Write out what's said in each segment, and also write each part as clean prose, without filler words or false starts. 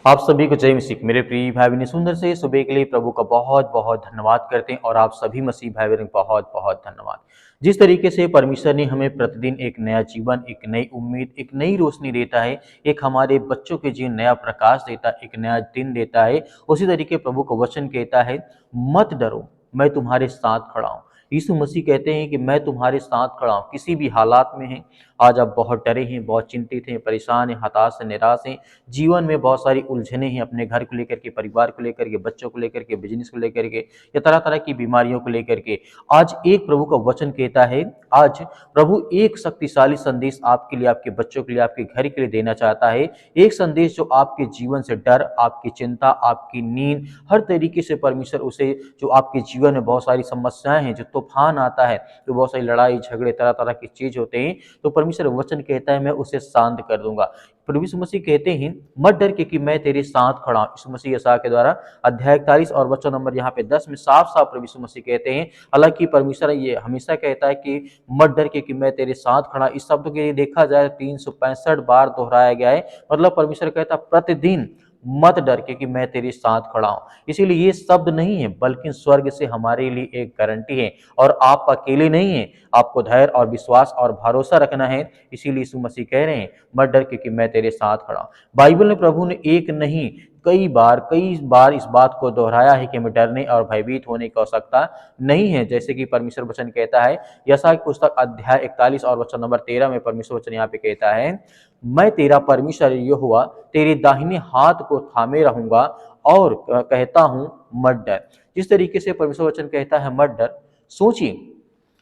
आप सभी को जय मसीह। मेरे प्रिय भाई बहन, सुंदर से सुबह के लिए प्रभु का बहुत बहुत धन्यवाद करते हैं। और आप सभी मसीह भाई बहन बहुत बहुत धन्यवाद। जिस तरीके से परमेश्वर ने हमें प्रतिदिन एक नया जीवन, एक नई उम्मीद, एक नई रोशनी देता है, एक हमारे बच्चों के जीवन नया प्रकाश देता है, एक नया दिन देता है, उसी तरीके प्रभु का वचन कहता है, मत डरो, मैं तुम्हारे साथ खड़ा हूँ। यीशु मसीह कहते हैं कि मैं तुम्हारे साथ खड़ा हूँ। किसी भी हालात में हैं, आज आप बहुत डरे हैं, बहुत चिंतित हैं, परेशान हैं, हताश हैं, निराश हैं, जीवन में बहुत सारी उलझने हैं, अपने घर को लेकर के, परिवार को लेकर के, बच्चों को लेकर के, बिजनेस को लेकर के, या तरह तरह की बीमारियों को लेकर के। आज एक प्रभु का वचन कहता है, आज प्रभु एक शक्तिशाली संदेश आपके लिए, आपके बच्चों के लिए, आपके घर के लिए देना चाहता है। एक संदेश जो आपके जीवन से डर, आपकी चिंता, आपकी नींद, हर तरीके से परमेश्वर उसे, जो आपके जीवन में बहुत सारी समस्याएं हैं, जो तूफान आता है, जो बहुत सारी लड़ाई झगड़े तरह तरह की चीज होते हैं, तो परमेश्वर वचन कहता है मैं उसे शांत कर दूंगा। प्रभु यीशु मसीह कहते हैं, मत डर क्योंकि मैं तेरे साथ खड़ा हूं। यीशु मसीह यशायाह के द्वारा अध्याय 41 और वचन नंबर यहाँ पे 10 में साफ साफ प्रभु यीशु मसीह कहते हैं। हालांकि परमेश्वर ये हमेशा कहता है कि मत डर क्योंकि मैं तेरे साथ खड़ा। इस शब्द के लिए देखा जाए 365 बार दोहराया गया है। मतलब परमेश्वर कहता प्रतिदिन मत डर क्योंकि मैं तेरे साथ खड़ा हूं। इसीलिए ये शब्द नहीं है, बल्कि स्वर्ग से हमारे लिए एक गारंटी है। और आप अकेले नहीं हैं, आपको धैर्य और विश्वास और भरोसा रखना है। इसीलिए यीशु मसीह कह रहे हैं, मत डर क्योंकि मैं तेरे साथ खड़ा हूं। बाइबल में प्रभु ने एक नहीं, कई बार इस बात को दोहराया है कि हमें डरने और भयभीत होने की आवश्यकता नहीं है। जैसे कि परमेश्वर वचन कहता है, यशायाह की पुस्तक अध्याय 41 और वचन नंबर 13 में परमेश्वर वचन यहाँ पे कहता है, मैं तेरा परमेश्वर यहोवा तेरे दाहिने हाथ को थामे रहूंगा और कहता हूं मत डर। जिस तरीके से परमेश्वर वचन कहता है मत डर, सोचिए,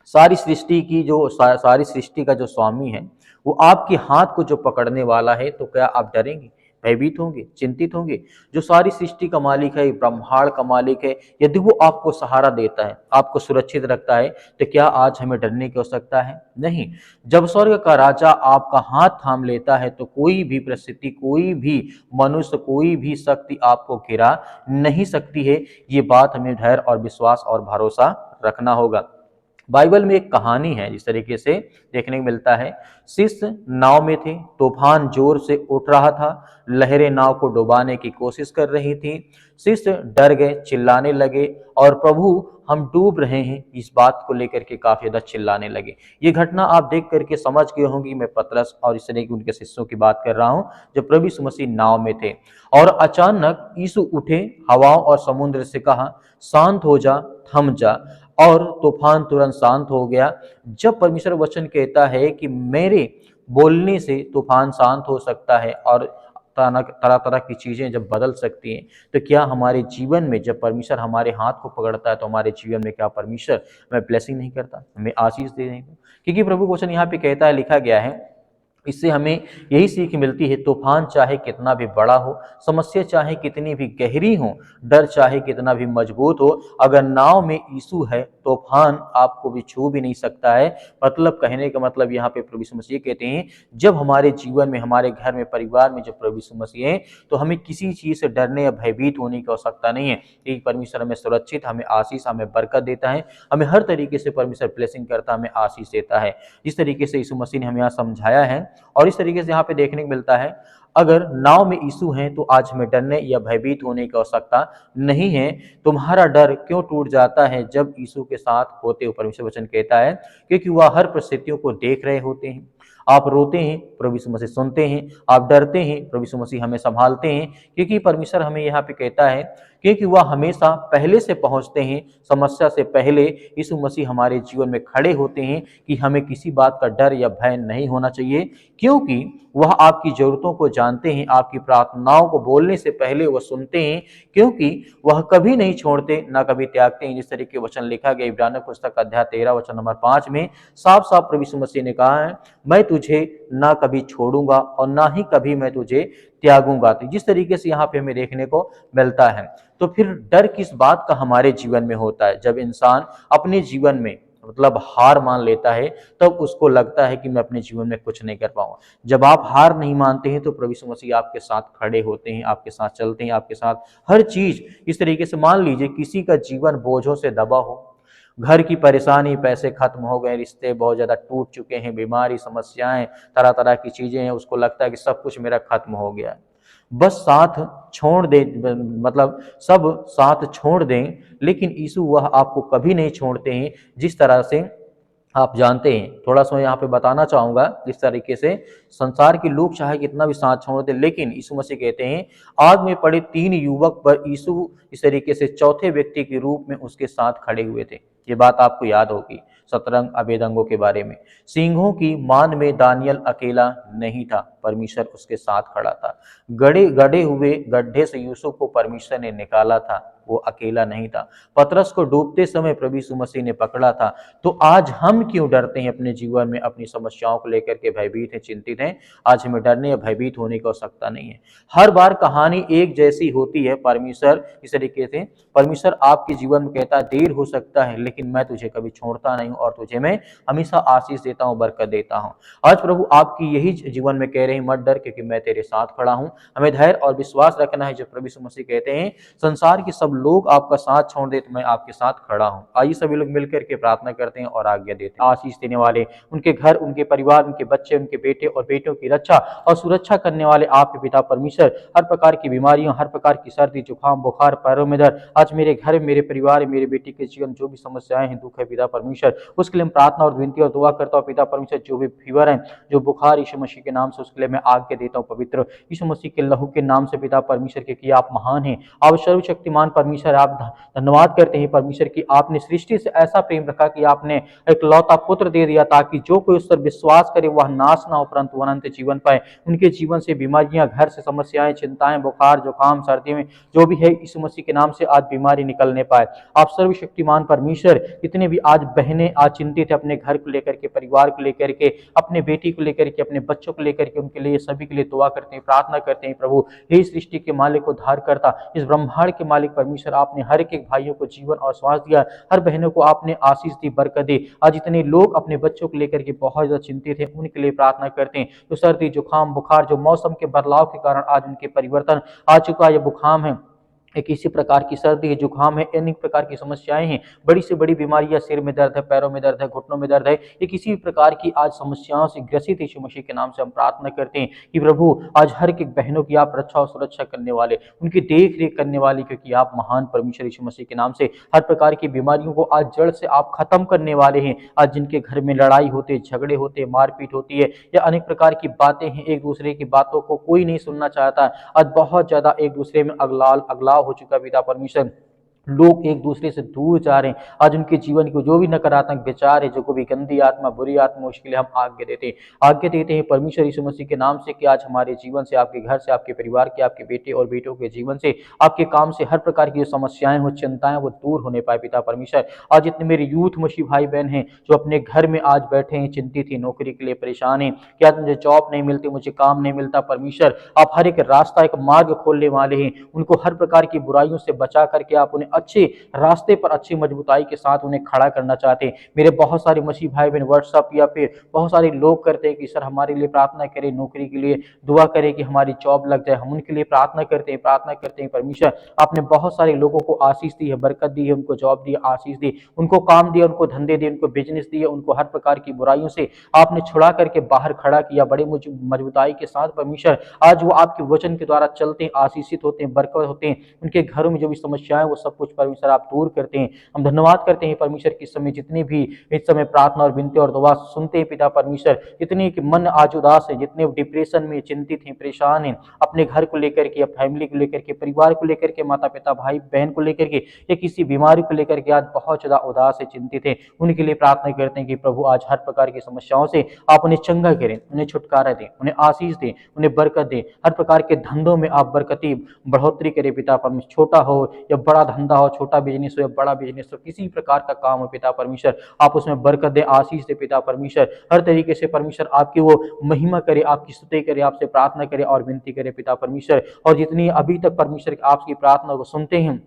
सारी सृष्टि का जो स्वामी है, वो आपके हाथ को जो पकड़ने वाला है, तो क्या आप डरेंगे, भयभीत होंगे, चिंतित होंगे? जो सारी सृष्टि का मालिक है, ब्रह्मांड का मालिक है, यदि वो आपको सहारा देता है, आपको सुरक्षित रखता है, तो क्या आज हमें डरने की आवश्यकता है? नहीं। जब स्वर्ग का राजा आपका हाथ थाम लेता है, तो कोई भी परिस्थिति, कोई भी मनुष्य, कोई भी शक्ति आपको गिरा नहीं सकती है। ये बात हमें धैर्य और विश्वास और भरोसा रखना होगा। बाइबल में एक कहानी है, जिस तरीके से देखने को मिलता है। शिष्य नाव में थे, तूफान जोर से उठ रहा था, लहरें नाव को डुबाने की कोशिश कर रही थी। शिष्य डर गए, चिल्लाने लगे और प्रभु हम डूब रहे हैं, इस बात को लेकर के काफी ज्यादा चिल्लाने लगे। ये घटना आप देख करके समझ गए होंगे, मैं पतरस और इस तरह की उनके शिष्यों की बात कर रहा हूं, जब प्रभु यीशु मसीह नाव में थे। और अचानक यीशु उठे, हवाओं और समुद्र से कहा, शांत हो जा, थम जा, और तूफान तुरंत शांत हो गया। जब परमेश्वर वचन कहता है कि मेरे बोलने से तूफान शांत हो सकता है और तरह तरह की चीजें जब बदल सकती हैं, तो क्या हमारे जीवन में जब परमेश्वर हमारे हाथ को पकड़ता है, तो हमारे जीवन में क्या परमेश्वर हमें ब्लेसिंग नहीं करता, हमें आशीष दे नहीं? क्योंकि प्रभु वचन यहाँ पे कहता है, लिखा गया है, इससे हमें यही सीख मिलती है, तूफान चाहे कितना भी बड़ा हो, समस्या चाहे कितनी भी गहरी हो, डर चाहे कितना भी मजबूत हो, अगर नाव में यीशु है, तूफान आपको भी छू भी नहीं सकता है। मतलब कहने का मतलब यहाँ पे प्रभु यीशु मसीह कहते हैं, जब हमारे जीवन में, हमारे घर में, परिवार में जब प्रभु यीशु मसीह है, तो हमें किसी चीज से डरने या भयभीत होने की आवश्यकता नहीं है। क्योंकि परमेश्वर हमें सुरक्षित, हमें आशीष, हमें बरकत देता है, हमें हर तरीके से परमेश्वर ब्लेसिंग करता है, हमें आशीष देता है। जिस तरीके से यीशु मसीह ने हमें यहाँ समझाया है, और इस तरीके से यहाँ पे देखने को मिलता है, अगर नाव में यीशु हैं, तो आज हमें डरने या भयभीत होने की आवश्यकता नहीं है। तुम्हारा डर क्यों टूट जाता है जब यीशु के साथ होते हो? परमेश्वर वचन कहता है, क्योंकि वह हर परिस्थितियों को देख रहे होते हैं। आप रोते हैं, प्रभु यीशु मसीह सुनते हैं। आप डरते हैं, प्रभु यीशु मसीह हमें संभालते हैं। क्योंकि परमेश्वर हमें यहाँ पे कहता है, क्योंकि वह हमेशा पहले से पहुंचते हैं, समस्या से पहले यीशु मसीह हमारे जीवन में खड़े होते हैं, कि हमें किसी बात का डर या भय नहीं होना चाहिए। क्योंकि वह आपकी जरूरतों को जानते हैं, आपकी प्रार्थनाओं को बोलने से पहले वह सुनते हैं, क्योंकि वह कभी नहीं छोड़ते, ना कभी त्यागते हैं। जिस तरीके वचन लिखा गया इब्रानियों पुस्तक अध्याय 13 वचन नंबर 5 में साफ साफ प्रभु यीशु मसीह ने कहा है, मैं तुझे ना कभी छोड़ूंगा और ना ही कभी मैं तुझे त्यागूंगा। तो जिस तरीके से यहाँ पे हमें देखने को मिलता है, तो फिर डर किस बात का हमारे जीवन में होता है? जब इंसान अपने जीवन में मतलब हार मान लेता है, तब उसको लगता है कि मैं अपने जीवन में कुछ नहीं कर पाऊंगा। जब आप हार नहीं मानते हैं, तो प्रभु यीशु मसीह आपके साथ खड़े होते हैं, आपके साथ चलते हैं, आपके साथ हर चीज। इस तरीके से मान लीजिए किसी का जीवन बोझों से दबा हो, घर की परेशानी, पैसे खत्म हो गए, रिश्ते बहुत ज्यादा टूट चुके हैं, बीमारी, समस्याएं, तरह तरह की चीजें हैं, उसको लगता है कि सब कुछ मेरा खत्म हो गया है। बस साथ छोड़ दे, मतलब सब साथ छोड़ दें, लेकिन यीशु वह आपको कभी नहीं छोड़ते हैं। जिस तरह से आप जानते हैं, थोड़ा सा यहाँ पे बताना चाहूंगा, जिस तरीके से संसार के लोग चाहे कितना भी साथ छोड़ दे, लेकिन यीशु मसीह कहते हैं आग में पड़े 3 युवक पर यीशु इस तरीके से चौथे व्यक्ति के रूप में उसके साथ खड़े हुए थे। ये बात आपको याद होगी सतरंग अभेदंगों के बारे में। सिंहों की मान में दानियल अकेला नहीं था, परमेश्वर उसके साथ खड़ा था। गड़े गड़े हुए गड्ढे से यूसुफ को परमेश्वर ने निकाला था, वो अकेला नहीं था। पतरस को डूबते समय प्रभु यीशु मसीह ने पकड़ा था। तो आज हम क्यों डरते हैं अपने जीवन में, अपनी समस्याओं को लेकर के भयभीत हैं, चिंतित हैं? आज हमें डरने या भयभीत होने की आवश्यकता नहीं है। हर बार कहानी एक जैसी होती है। परमेश्वर इस तरीके से, परमेश्वर आपके जीवन में कहता है देर हो सकता है, लेकिन मैं तुझे कभी छोड़ता नहीं हूं और तुझे मैं हमेशा आशीष देता हूं, बरकत देता हूं। आज प्रभु आपकी यही जीवन में कह रहे हैं, मत डर क्योंकि मैं तेरे साथ खड़ा हूं। हमें धैर्य और विश्वास रखना है। जो प्रभु यीशु मसीह कहते हैं संसार के सब लोग आपका साथ छोड़ दे तो मैं आपके साथ खड़ा हूं। आइए सभी लोग मिलकर के प्रार्थना करते हैं और आज्ञा देते हैं। आशीष देने वाले, उनके घर, उनके परिवार, उनके बच्चे, उनके बेटे और बेटियों की रक्षा और सुरक्षा करने वाले आपके पिता परमेश्वर, हर प्रकार की बीमारियों, हर प्रकार की सर्दी, जुकाम, बुखार, पैरों में दर्द, आज मेरे घर, मेरे परिवार, मेरे बेटी के जीवन जो भी समस्याएं हैं, दुख है पिता परमेश्वर, उसके लिए हम प्रार्थना और विनती और दुआ करता हूँ पिता परमेश्वर। जो भी फीवर है, जो बुखार, यीशु मसीह के नाम से उसके लिए मैं आज्ञा देता हूँ पवित्र यीशु मसीह के लहू के नाम से पिता परमेश्वर के कि आप महान हैं, आप सर्वशक्तिमान परमेश्वर। आप धन्यवाद करते हैं परमेश्वर की आपने सृष्टि से ऐसा प्रेम रखा कि आपने एक लौता पुत्र दे दिया ताकि जो कोई उस पर विश्वास करे वह नाश ना हो परंतु अनंत जीवन पाए। उनके जीवन से बीमारियां, घर से समस्याएं, चिंताएं, बुखार, जुकाम, सर्दी में जो भी है, यीशु मसीह के नाम से आज बीमारी निकलने पाए। आप सर्वशक्तिमान परमेश्वर, जितने भी आज बहनें आज चिंतित है अपने घर को लेकर के, परिवार को लेकर के, अपने बेटी को लेकर के, अपने बच्चों को लेकर के, उनके लिए सभी के लिए दुआ करते हैं, प्रार्थना करते हैं। प्रभु हे सृष्टि के मालिक, उद्धार करता, इस ब्रह्मांड के मालिक परमेश्वर, आपने हर एक भाइयों को जीवन और श्वास दिया, हर बहनों को आपने आशीष दी, बरकत दी। आज इतने लोग अपने बच्चों को लेकर के बहुत ज्यादा चिंतित हैं, उनके लिए प्रार्थना करते हैं। जो सर्दी, जुकाम, बुखार, जो मौसम के बदलाव के कारण आज उनके परिवर्तन आ चुका है, बुखार है, एक इसी प्रकार की सर्दी है, जुकाम है, अनेक प्रकार की समस्याएं हैं, बड़ी से बड़ी बीमारियां, सिर में दर्द है, पैरों में दर्द है, घुटनों में दर्द है, ये किसी भी प्रकार की आज समस्याओं से ग्रसित यीशु मसीह के नाम से हम प्रार्थना करते हैं कि प्रभु आज हर एक बहनों की आप रक्षा और सुरक्षा करने वाले, उनकी देख रेख करने वाले, क्योंकि आप महान परमेश्वर यीशु मसीह के नाम से हर प्रकार की बीमारियों को आज जड़ से आप खत्म करने वाले हैं। आज जिनके घर में लड़ाई होते, झगड़े होते, मारपीट होती है या अनेक प्रकार की बातें हैं, एक दूसरे की बातों को कोई नहीं सुनना चाहता, आज बहुत ज्यादा एक दूसरे में अगलाव हो चुका पिता परमेश्वर, लोग एक दूसरे से दूर जा रहे हैं। आज उनके जीवन को जो भी नकारात्मक विचार है, जो कोई भी गंदी आत्मा, बुरी आत्मा, उसके लिए हम आज्ञा देते हैं परमेश्वर यीशु मसीह के नाम से कि आज हमारे जीवन से, आपके घर से, आपके परिवार के, आपके बेटे और बेटों के जीवन से, आपके काम से हर प्रकार की जो समस्याएं हो, चिंताएं, वो दूर होने पाए पिता परमेश्वर। आज जितने मेरे यूथ मसीह भाई बहन हैं जो अपने घर में आज बैठे हैं, चिंतित हैं, नौकरी के लिए परेशान हैं, क्या मुझे जॉब नहीं मिलती, मुझे काम नहीं मिलता, परमेश्वर आप हर एक रास्ता, एक मार्ग खोलने वाले हैं। उनको हर प्रकार की बुराइयों से बचा करके आप उन्हें अच्छे रास्ते पर, अच्छी मजबूताई के साथ उन्हें खड़ा करना चाहते हैं। मेरे बहुत सारे मसीह भाई बहन व्हाट्सएप या फिर बहुत सारे लोग करते हैं कि सर हमारे लिए प्रार्थना करें, नौकरी के लिए दुआ करें कि हमारी जॉब लग जाए। हम उनके लिए प्रार्थना करते हैं परमेश्वर आपने बहुत सारे लोगों को आशीष दी है, बरकत दी है, उनको जॉब दी, आशीष दी, उनको काम दिया, उनको धंधे दिए, उनको बिजनेस दिए, उनको हर प्रकार की बुराइयों से आपने छुड़ा करके बाहर खड़ा किया बड़े मजबूताई के साथ परमेश्वर। आज वो आपके वचन के द्वारा चलते हैं, आशीषित होते हैं, बरकत होते हैं, उनके घरों में जो भी समस्याएं वो सब कुछ परमेश्वर आप दूर करते हैं। हम धन्यवाद करते हैं परमेश्वर कि इस समय जितने भी इस समय प्रार्थना और विनती और दुआ सुनते हैं पिता परमेश्वर, जितने कि मन आज उदास है, जितने डिप्रेशन में, चिंतित हैं, परेशान हैं, अपने घर को लेकर के, फैमिली को लेकर के, परिवार को लेकर के, माता पिता भाई बहन को लेकर के, या किसी बीमारी को लेकर के आज बहुत ज्यादा उदास है, चिंतित है, उनके लिए प्रार्थना करते हैं कि प्रभु आज हर प्रकार की समस्याओं से आप उन्हें चंगा करें, उन्हें छुटकारा दें, उन्हें आशीष दें, उन्हें बरकत दें, हर प्रकार के धंधों में आप बरकती बढ़ोतरी करें पिता परमेश्वर। छोटा हो या बड़ा धंधा हो, छोटा बिजनेस हो या बड़ा बिजनेस हो, किसी प्रकार का काम हो पिता परमेश्वर आप उसमें बरकत दें, आशीष दे पिता परमेश्वर। हर तरीके से परमेश्वर आपकी वो महिमा करे, आपकी स्तुति करे, आपसे प्रार्थना करे और विनती करे पिता परमेश्वर। और जितनी अभी तक परमेश्वर आपकी प्रार्थना को सुनते हैं,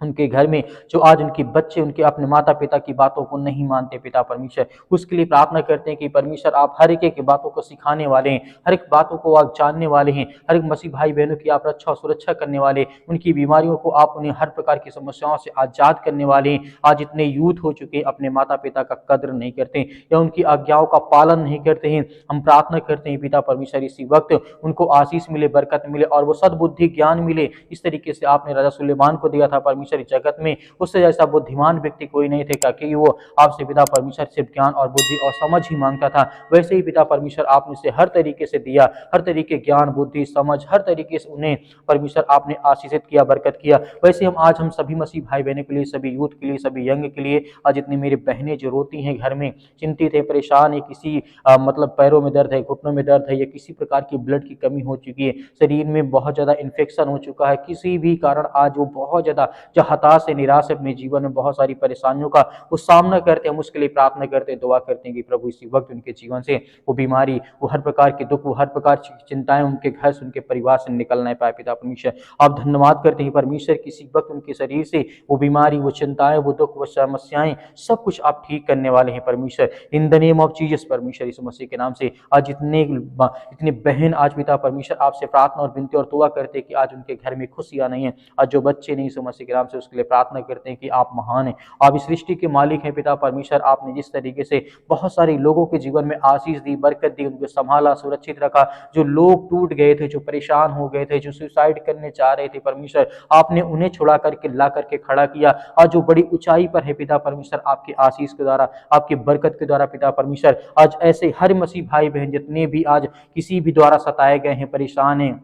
उनके घर में जो आज उनके बच्चे उनके अपने माता पिता की बातों को नहीं मानते पिता परमेश्वर, उसके लिए प्रार्थना करते हैं कि परमेश्वर आप हर एक की बातों को सिखाने वाले हैं, हर एक बातों को आप जानने वाले हैं, हर एक मसीह भाई बहनों की आप रक्षा और सुरक्षा करने वाले, उनकी बीमारियों को आप उन्हें हर प्रकार की समस्याओं से आजाद करने वाले हैं। आज इतने यूथ हो चुके हैं अपने माता पिता का कद्र नहीं करते या उनकी आज्ञाओं का पालन नहीं करते हैं। हम प्रार्थना करते हैं पिता परमेश्वर इसी वक्त उनको आशीष मिले, बरकत मिले और वो सद्बुद्धि ज्ञान मिले। इस तरीके से आपने राजा सुलेमान को दिया था परमेश्वर जगत में, उससे जैसा बुद्धिमान व्यक्ति कोई नहीं थे, क्योंकि वो आपसे पिता परमेश्वर से ज्ञान और बुद्धि और समझ ही मांगता था। वैसे ही पिता परमेश्वर आपने उसे हर तरीके से दिया, हर तरीके ज्ञान बुद्धि समझ हर तरीके से उन्हें परमेश्वर आपने आशीषित किया, बरकत किया। वैसे हम सभी मसीह भाई बहनों के लिए, सभी यूथ के लिए, सभी यंग के लिए, आज जितनी मेरी बहनें जो रोती हैं घर में, चिंतित है, परेशान है, किसी मतलब पैरों में दर्द है, घुटनों में दर्द है या किसी प्रकार की ब्लड की कमी हो चुकी है, शरीर में बहुत ज्यादा इन्फेक्शन हो चुका है, किसी भी कारण आज वो बहुत ज्यादा जो हताश है, निराश है, अपने जीवन में बहुत सारी परेशानियों का वो सामना करते हैं, हम उसके लिए प्रार्थना करते हैं, दुआ करते हैं कि प्रभु इसी वक्त उनके जीवन से वो बीमारी, वो हर प्रकार के दुख, वो हर प्रकार की चिंताएं उनके घर से, उनके परिवार से निकल नहीं पाए। पिता परमेश्वर आप धन्यवाद करते हैं परमेश्वर, किसी वक्त उनके शरीर से वो बीमारी, वो चिंताएं, वो दुख, वो समस्याएं सब कुछ आप ठीक करने वाले हैं परमेश्वर, इन द नेम ऑफ जीसस परमेश्वर यीशु मसीह के नाम से। आज इतने बहन आज पिता परमेश्वर आपसे प्रार्थना और विनती और दुआ करते हैं कि आज उनके घर में खुशियां नहीं है, आज जो बच्चे नहीं यीशु मसीह के नाम से, उसके लिए प्रार्थना करते हैं कि आप महान हैं, आप इस सृष्टि के मालिक हैं पिता परमेश्वर। आपने जिस तरीके से बहुत सारे लोगों के जीवन में आशीष दी, बरकत दी, उनको संभाला, सुरक्षित रखा, जो लोग टूट गए थे, जो परेशान हो गए थे, जो सुसाइड करने चाह रहे थे परमेश्वर, आपने उन्हें छुड़ा करके ला करके खड़ा किया। आज जो बड़ी ऊंचाई पर है पिता परमेश्वर, आपके आशीष के द्वारा, आपके बरकत के द्वारा पिता परमेश्वर, आज ऐसे हर मसीह भाई बहन जितने भी आज किसी भी द्वारा सताए गए हैं, परेशान हैं,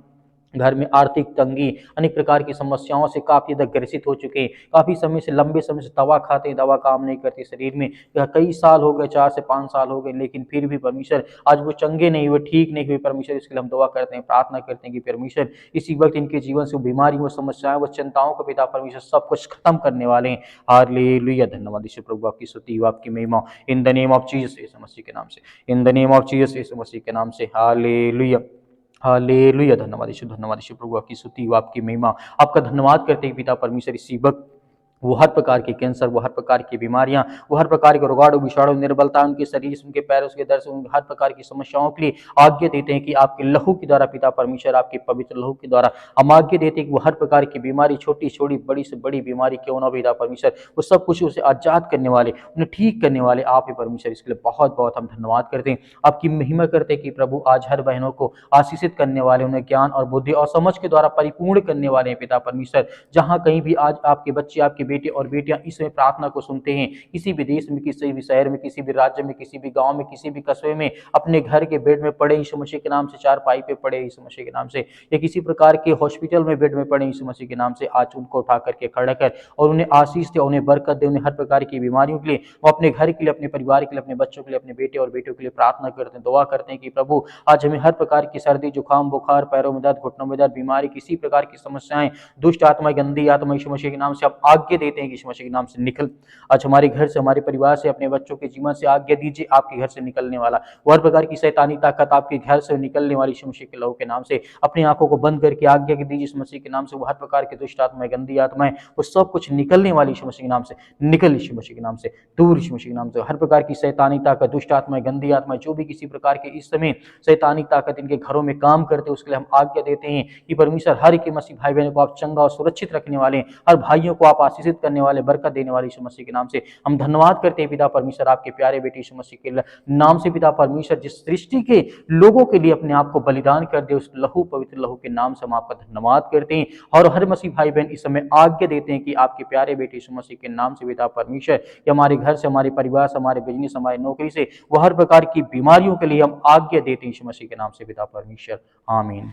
घर में आर्थिक तंगी, अनेक प्रकार की समस्याओं से काफी ज्यादा ग्रसित हो चुके हैं, काफी समय से, लंबे समय से दवा खाते हैं, दवा काम नहीं करती शरीर में, या कई साल हो गए, 4 से 5 साल हो गए, लेकिन फिर भी परमेश्वर आज वो चंगे नहीं हुए, ठीक नहीं हुए परमेश्वर। इसके लिए हम दुआ करते हैं, प्रार्थना करते हैं कि परमेश्वर इसी वक्त इनके जीवन से वो बीमारी, वो समस्याएं, वो चिंताओं को पिता परमेश्वर सब कुछ खत्म करने वाले हैं। हालेलुया, धन्यवाद यीशु प्रभु, आपकी स्तुति हो, आपकी महिमा, in the name of Jesus यीशु मसीह के नाम से, in the name of Jesus यीशु मसीह के नाम से। हालेलुया, हालेलुया, धन्यवाद यीशु प्रभु, आपकी स्तुति हो, आपकी महिमा, आपका धन्यवाद करते हैं पिता परमेश्वर। इसी वक्त वो हर प्रकार के कैंसर, वो हर प्रकार की बीमारियां, वो हर प्रकार के रोगाणु विषाणु, निर्बलता उनके शरीर से, उनके पैरों के दर्द से, हर प्रकार की समस्याओं के लिए आज्ञा देते हैं कि आपके लहू के द्वारा पिता परमेश्वर, आपके पवित्र लहू के द्वारा हम आज्ञा देते हैं कि वो हर प्रकार की बीमारी, छोटी छोटी बड़ी से बड़ी बीमारी क्यों ना पिता परमेश्वर, वो सब कुछ उसे आजाद करने वाले, उन्हें ठीक करने वाले आप ही परमेश्वर। इसके लिए बहुत बहुत हम धन्यवाद करते हैं, आपकी महिमा करते हैं कि प्रभु आज हर बहनों को आशीषित करने वाले, उन्हें ज्ञान और बुद्धि और समझ के द्वारा परिपूर्ण करने वाले हैं पिता परमेश्वर। जहां कहीं भी आज आपके बच्चे, आपके बेटे और बेटियां इसमें प्रार्थना को सुनते हैं, किसी भी देश में, किसी भी शहर में, किसी भी राज्य में, किसी भी गांव में, किसी भी कस्बे में, अपने घर के बेड में पड़े यीशु मसीह के नाम से, चारपाई पे पड़े यीशु मसीह के नाम से, या किसी प्रकार के हॉस्पिटल में बेड में पड़े यीशु मसीह के नाम से, आज उनको उठा करके खड़ा कर और उन्हें आशीष दे, उन्हें बरकत दे, उन्हें हर प्रकार की बीमारियों के लिए, वो अपने घर के लिए, अपने परिवार के लिए, अपने बच्चों के लिए, अपने बेटे और बेटियों के लिए प्रार्थना करते हैं, दुआ करते हैं कि प्रभु आज हमें हर प्रकार की सर्दी, जुकाम, बुखार, पैरों में दर्द, घुटनों में दर्द, बीमारी, किसी प्रकार की समस्याएं, दुष्ट आत्मा, गंदी आत्मा यीशु मसीह के नाम से आप आज्ञा देते हैं कि यीशु मसीह के नाम से निकल। आज हमारे घर से, हमारे परिवार से, अपने बच्चों के जीवन से आज्ञा दीजिए, आपके घर से निकलने वाला वो हर प्रकार की शैतानी ताकत आपके घर से निकलने वाली यीशु मसीह के लहू के नाम से, अपनी आंखों को बंद करके आज्ञा दीजिए यीशु मसीह के नाम से, वो हर प्रकार की दुष्ट आत्माएं, गंदी आत्माएं, वो सब कुछ निकलने वाली यीशु मसीह के नाम से, निकल यीशु मसीह के नाम से, दूर यीशु मसीह के नाम से, हर प्रकार की शैतानी ताकत, दुष्ट आत्माएं, गंदी आत्माएं, जो भी किसी प्रकार के इस समय शैतानी ताकत इनके घरों में काम करते, उसके लिए हम आज्ञा देते हैं कि परमेश्वर हर एक मसीह भाई बहनों को आप चंगा और सुरक्षित रखने वाले, हर भाइयों को आप आशीषित करने वाले, बरकत देने वाले यीशु मसीह के नाम से हम धन्यवाद करते हैं पिता परमेश्वर, आपके प्यारे बेटे यीशु मसीह के नाम से पिता परमेश्वर, जिस सृष्टि के लोगों के लिए अपने आप को बलिदान कर दे, उस लहू, पवित्र लहू के नाम से हम आपका धन्यवाद करते हैं। और हर मसीह भाई बहन इस समय आज्ञा देते हैं कि आपके प्यारे बेटे यीशु मसीह के नाम से पिता परमेश्वर, कि हमारे घर से, हमारे परिवार से, हमारे बिजनेस, हमारी नौकरी से, वो हर प्रकार की बीमारियों के लिए हम आज्ञा देते हैं यीशु मसीह के नाम से पिता परमेश्वर, आमीन।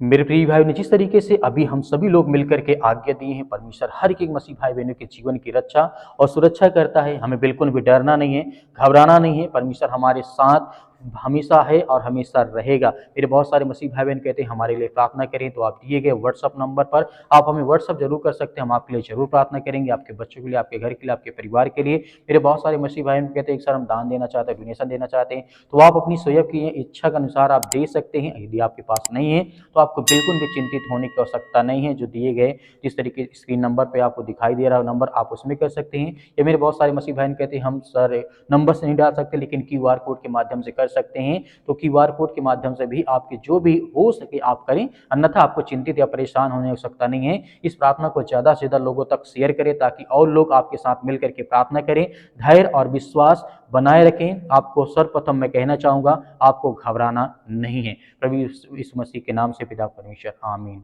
मेरे प्रिय भाई ने जिस तरीके से अभी हम सभी लोग मिलकर के आज्ञा दिए हैं, परमेश्वर हर एक मसीह भाई बहनों के जीवन की रक्षा और सुरक्षा करता है, हमें बिल्कुल भी डरना नहीं है, घबराना नहीं है, परमेश्वर हमारे साथ हमेशा है और हमेशा रहेगा। मेरे बहुत सारे मसीह भाई बहन कहते हैं हमारे लिए प्रार्थना करें, तो आप दिए गए व्हाट्सअप नंबर पर आप हमें व्हाट्सअप जरूर कर सकते हैं, हम आपके लिए जरूर प्रार्थना करेंगे, आपके बच्चों के लिए, आपके घर के लिए, आपके परिवार के लिए। मेरे बहुत सारे मसीह भाई बहन कहते हैं सर हम दान देना चाहते हैं, डोनेशन देना चाहते हैं, तो आप अपनी स्वयं की इच्छा के अनुसार आप दे सकते हैं। यदि आपके पास नहीं है तो आपको बिल्कुल भी चिंतित होने की आवश्यकता नहीं है। जो दिए गए जिस तरीके स्क्रीन नंबर पे आपको दिखाई दे रहा है नंबर, आप उसमें कर सकते हैं। या मेरे बहुत सारे मसीह बहन कहते हैं हम सर नंबर से नहीं डाल सकते लेकिन क्यूआर कोड के माध्यम से कर सकते हैं, तो क्यूआर कोड के माध्यम से भी आपके जो भी हो सके आप करें, अन्यथा आपको चिंतित या परेशान होने की आवश्यकता नहीं है। इस प्रार्थना को ज़्यादा से ज़्यादा लोगों तक शेयर करें ताकि और लोग आपके साथ मिल करके प्रार्थना करें। धैर्य और विश्वास बनाए रखें। आपको सर्वप्रथम मैं कहना चाहूँगा आपको घबराना नहीं है। प्रभु यीशु मसीह के नाम से पिता परमेश्वर, आमीन।